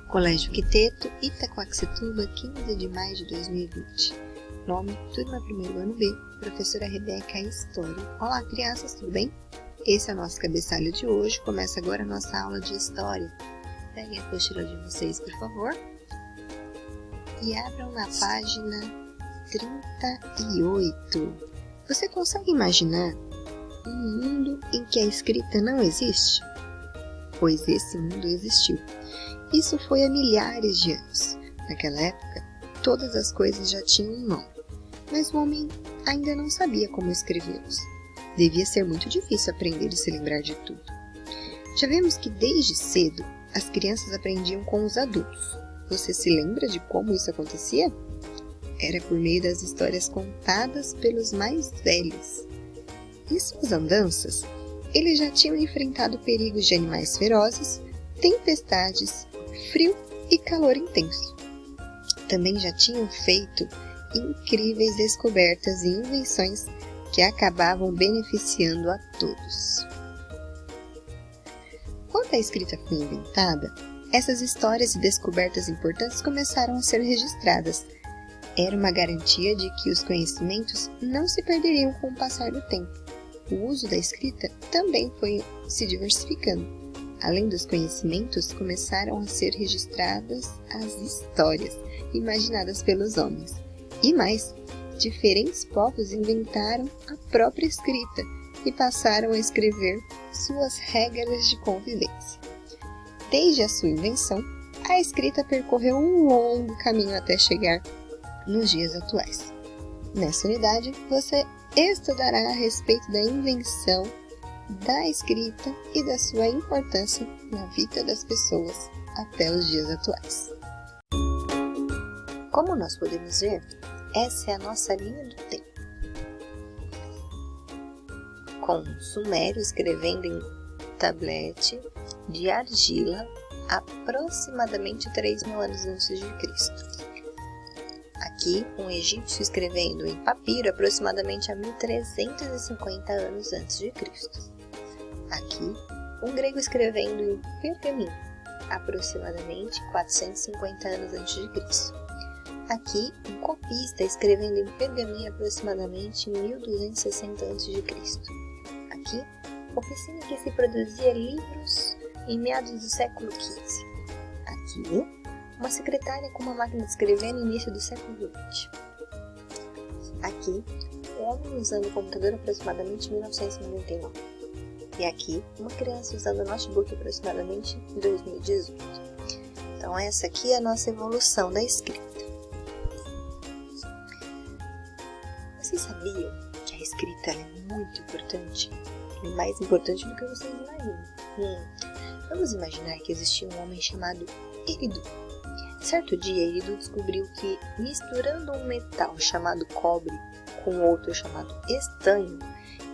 Colégio Quiteto, Itacoaxetuba, 15 de maio de 2020. Nome, turma 1º ano B, professora Rebeca, História. Olá, crianças, tudo bem? Esse é o nosso cabeçalho de hoje. Começa agora a nossa aula de História. Peguem a apostila de vocês, por favor. E abram na página 38. Você consegue imaginar um mundo em que a escrita não existe? Pois esse mundo existiu. Isso foi há milhares de anos. Naquela época, todas as coisas já tinham um nome, mas o homem ainda não sabia como escrevê-los. Devia ser muito difícil aprender e se lembrar de tudo. Já vimos que desde cedo as crianças aprendiam com os adultos. Você se lembra de como isso acontecia? Era por meio das histórias contadas pelos mais velhos. Em suas andanças, eles já tinham enfrentado perigos de animais ferozes, tempestades, frio e calor intenso. Também já tinham feito incríveis descobertas e invenções que acabavam beneficiando a todos. Quando a escrita foi inventada, essas histórias e descobertas importantes começaram a ser registradas. Era uma garantia de que os conhecimentos não se perderiam com o passar do tempo. O uso da escrita também foi se diversificando. Além dos conhecimentos, começaram a ser registradas as histórias imaginadas pelos homens. E mais, diferentes povos inventaram a própria escrita e passaram a escrever suas regras de convivência. Desde a sua invenção, a escrita percorreu um longo caminho até chegar nos dias atuais. Nessa unidade, você estudará a respeito da invenção da escrita e da sua importância na vida das pessoas até os dias atuais. Como nós podemos ver, essa é a nossa linha do tempo, com um sumério escrevendo em tablete de argila aproximadamente 3.000 anos antes de Cristo. Aqui, um egípcio escrevendo em papiro aproximadamente há 1.350 anos antes de Cristo. Aqui, um grego escrevendo em pergaminho aproximadamente 450 anos antes de Cristo. Aqui, um copista escrevendo em pergaminho aproximadamente em 1260 a.C. Aqui, oficina que se produzia livros em meados do século XV. Aqui, uma secretária com uma máquina de escrever no início do século XX. Aqui, um homem usando o computador aproximadamente em 1999. E aqui, uma criança usando o notebook aproximadamente em 2018. Então, essa aqui é a nossa evolução da escrita. Vocês sabiam que a escrita é muito importante? É mais importante do que vocês imaginam. Vamos imaginar que existia um homem chamado Eridu. Certo dia, Eridu descobriu que, misturando um metal chamado cobre com outro chamado estanho,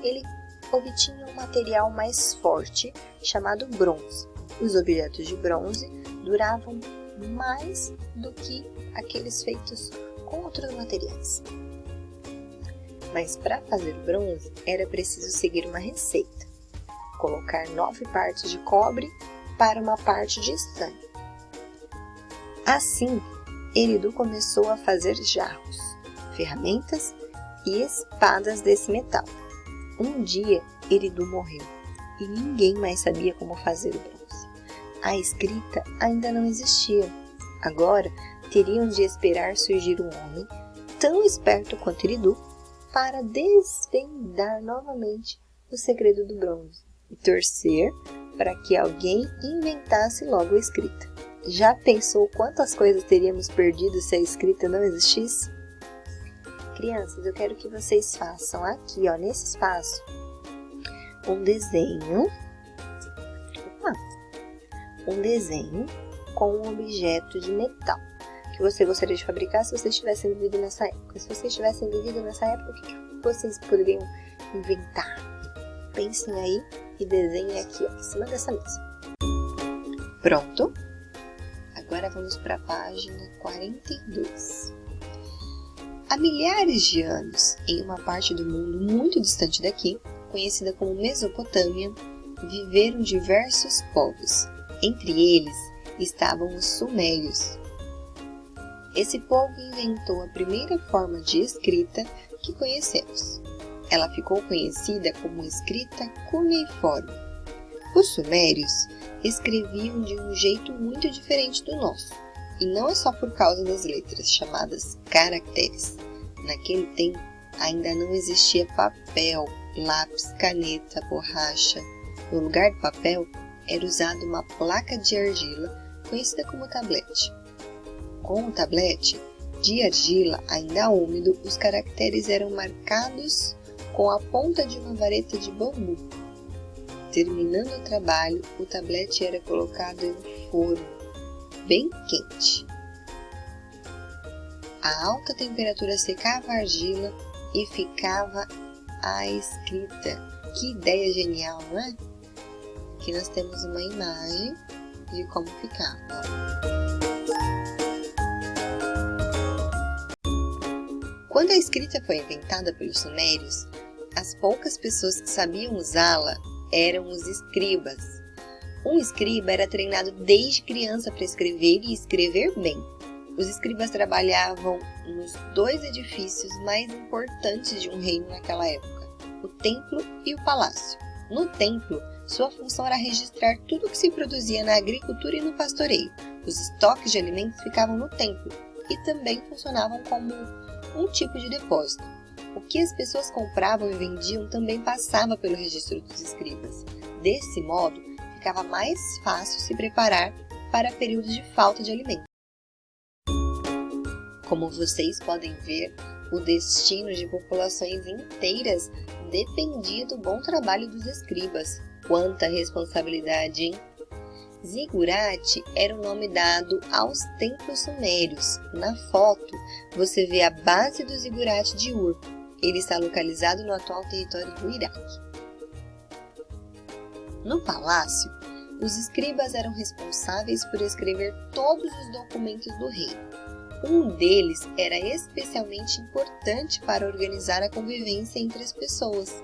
ele obtinha um material mais forte chamado bronze. Os objetos de bronze duravam mais do que aqueles feitos com outros materiais. Mas para fazer bronze era preciso seguir uma receita: colocar 9 partes de cobre para uma parte de estanho. Assim, Eridu começou a fazer jarros, ferramentas e espadas desse metal. Um dia, Eridu morreu e ninguém mais sabia como fazer o bronze. A escrita ainda não existia. Agora, teriam de esperar surgir um homem tão esperto quanto Eridu para desvendar novamente o segredo do bronze e torcer para que alguém inventasse logo a escrita. Já pensou quantas coisas teríamos perdido se a escrita não existisse? Crianças, eu quero que vocês façam aqui, nesse espaço, um desenho com um objeto de metal que você gostaria de fabricar se vocês tivessem vivido nessa época. Se vocês tivessem vivido nessa época, o que vocês poderiam inventar? Pensem aí e desenhem aqui, em cima dessa mesa. Pronto? Agora vamos para a página 42. Há milhares de anos, em uma parte do mundo muito distante daqui, conhecida como Mesopotâmia, viveram diversos povos. Entre eles estavam os sumérios. Esse povo inventou a primeira forma de escrita que conhecemos. Ela ficou conhecida como escrita cuneiforme. Os sumérios escreviam de um jeito muito diferente do nosso, e não é só por causa das letras, chamadas caracteres. Naquele tempo, ainda não existia papel, lápis, caneta, borracha. No lugar do papel, era usada uma placa de argila, conhecida como tablete. Com o tablete de argila ainda úmido, os caracteres eram marcados com a ponta de uma vareta de bambu. Terminando o trabalho, o tablete era colocado em um forno bem quente. A alta temperatura secava a argila e ficava a escrita. Que ideia genial, não é? Aqui nós temos uma imagem de como ficava. Quando a escrita foi inventada pelos sumérios, as poucas pessoas que sabiam usá-la eram os escribas. Um escriba era treinado desde criança para escrever e escrever bem. Os escribas trabalhavam nos dois edifícios mais importantes de um reino naquela época, o templo e o palácio. No templo, sua função era registrar tudo o que se produzia na agricultura e no pastoreio. Os estoques de alimentos ficavam no templo e também funcionavam como um tipo de depósito. O que as pessoas compravam e vendiam também passava pelo registro dos escribas. Desse modo, ficava mais fácil se preparar para períodos de falta de alimento. Como vocês podem ver, o destino de populações inteiras dependia do bom trabalho dos escribas. Quanta responsabilidade, hein? Zigurate era o nome dado aos templos sumérios. Na foto, você vê a base do zigurate de Ur. Ele está localizado no atual território do Iraque. No palácio, os escribas eram responsáveis por escrever todos os documentos do reino. Um deles era especialmente importante para organizar a convivência entre as pessoas: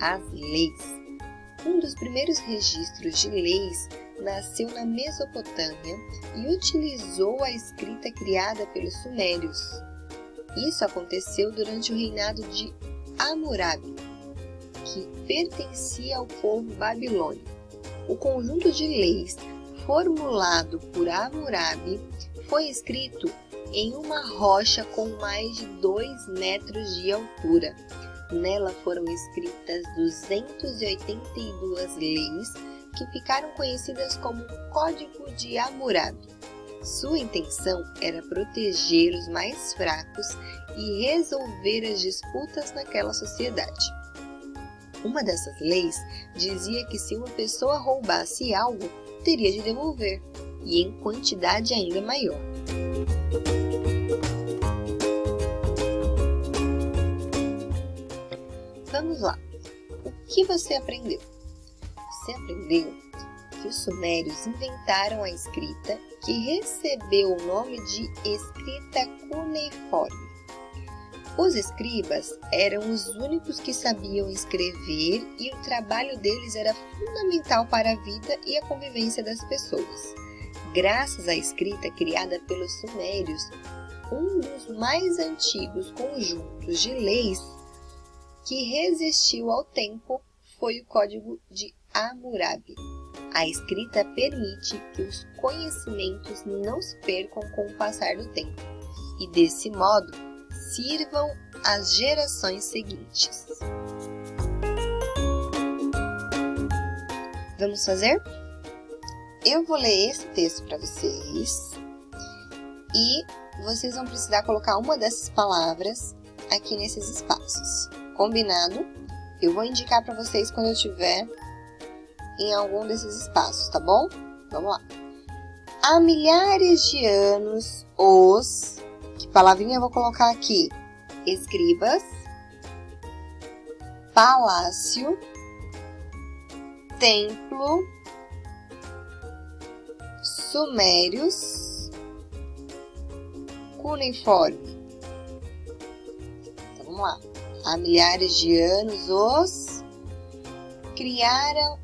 as leis. Um dos primeiros registros de leis nasceu na Mesopotâmia e utilizou a escrita criada pelos sumérios. Isso aconteceu durante o reinado de Hammurabi, que pertencia ao povo babilônico. O conjunto de leis formulado por Hammurabi foi escrito em uma rocha com mais de 2 metros de altura. Nela foram escritas 282 leis que ficaram conhecidas como Código de Hammurabi. Sua intenção era proteger os mais fracos e resolver as disputas naquela sociedade. Uma dessas leis dizia que se uma pessoa roubasse algo, teria de devolver, e em quantidade ainda maior. Vamos lá. O que você aprendeu? Você aprendeu que os sumérios inventaram a escrita, que recebeu o nome de escrita cuneiforme. Os escribas eram os únicos que sabiam escrever e o trabalho deles era fundamental para a vida e a convivência das pessoas. Graças à escrita criada pelos sumérios, um dos mais antigos conjuntos de leis que resistiu ao tempo foi o Código de Hammurabi. A escrita permite que os conhecimentos não se percam com o passar do tempo e, desse modo, sirvam às gerações seguintes. Vamos fazer? Eu vou ler esse texto para vocês e vocês vão precisar colocar uma dessas palavras aqui nesses espaços. Combinado? Eu vou indicar para vocês quando eu estiver em algum desses espaços, tá bom? Vamos lá. Há milhares de anos, que palavrinha eu vou colocar aqui? Escribas, palácio, templo, sumérios, cuneiforme. Então vamos lá. Há milhares de anos, criaram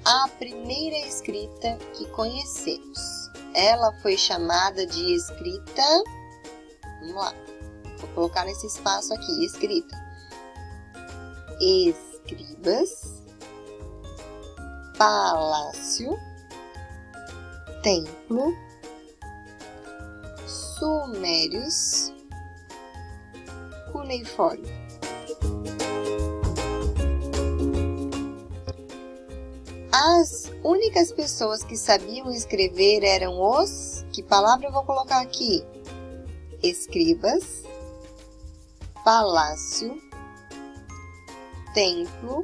a primeira escrita que conhecemos. ela foi chamada de escrita. Vamos lá, vou colocar nesse espaço aqui, escrita. Escribas, palácio, templo, sumérios, cuneiforme. As únicas pessoas que sabiam escrever eram os... Que palavra eu vou colocar aqui? Escribas, palácio, templo,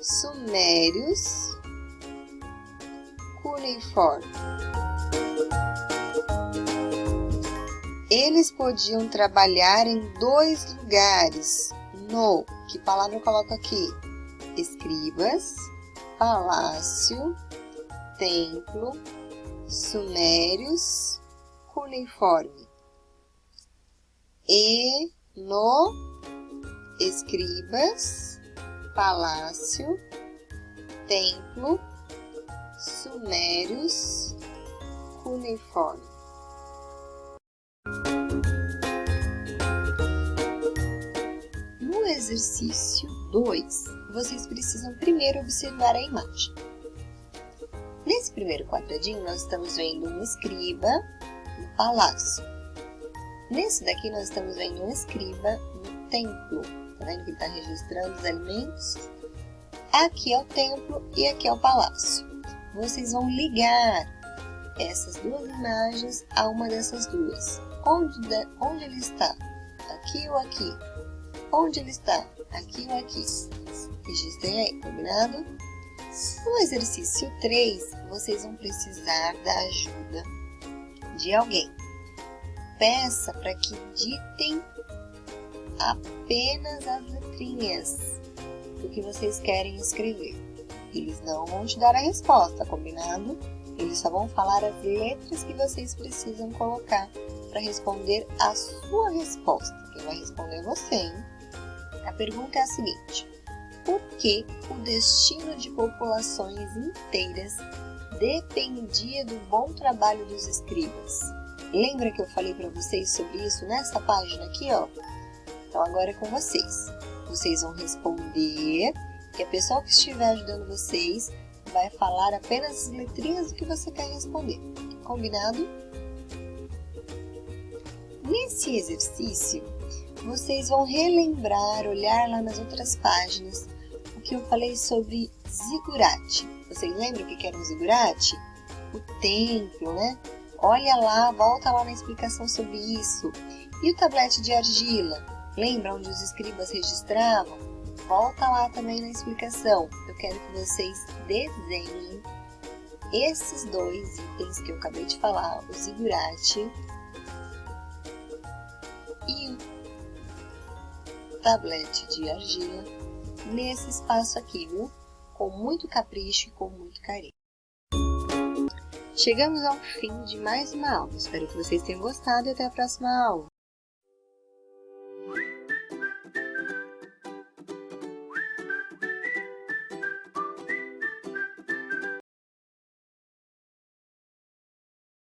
sumérios, cuneiforme. Eles podiam trabalhar em 2 lugares. No, que palavra eu coloco aqui? Escribas, palácio, templo, sumérios, cuneiforme. E no escribas, palácio, templo, sumérios, cuneiforme. No exercício 2, vocês precisam primeiro observar a imagem. Nesse primeiro quadradinho, nós estamos vendo um escriba no palácio. Nesse daqui, nós estamos vendo um escriba no templo. Tá vendo que ele está registrando os alimentos? Aqui é o templo e aqui é o palácio. Vocês vão ligar essas 2 imagens a uma dessas duas. Onde ele está? Aqui ou aqui? Onde ele está? Aqui ou aqui? Registrem aí, combinado? No exercício 3, vocês vão precisar da ajuda de alguém. Peça para que ditem apenas as letrinhas do que vocês querem escrever. Eles não vão te dar a resposta, combinado? Eles só vão falar as letras que vocês precisam colocar para responder a sua resposta. Quem vai responder é você, hein? A pergunta é a seguinte: por que o destino de populações inteiras dependia do bom trabalho dos escribas? Lembra que eu falei para vocês sobre isso nessa página aqui, ó? Então agora é com vocês. Vocês vão responder, que a pessoa que estiver ajudando vocês vai falar apenas as letrinhas do que você quer responder. Combinado? Nesse exercício, vocês vão relembrar, olhar lá nas outras páginas o que eu falei sobre zigurate. Vocês lembram o que era um zigurate? O templo, né? Olha lá, volta lá na explicação sobre isso. E o tablete de argila? Lembra onde os escribas registravam? Volta lá também na explicação. Eu quero que vocês desenhem esses 2 itens que eu acabei de falar, o zigurate e o tablete de argila, nesse espaço aqui, viu? Com muito capricho e com muito carinho. Chegamos ao fim de mais uma aula. Espero que vocês tenham gostado e até a próxima aula.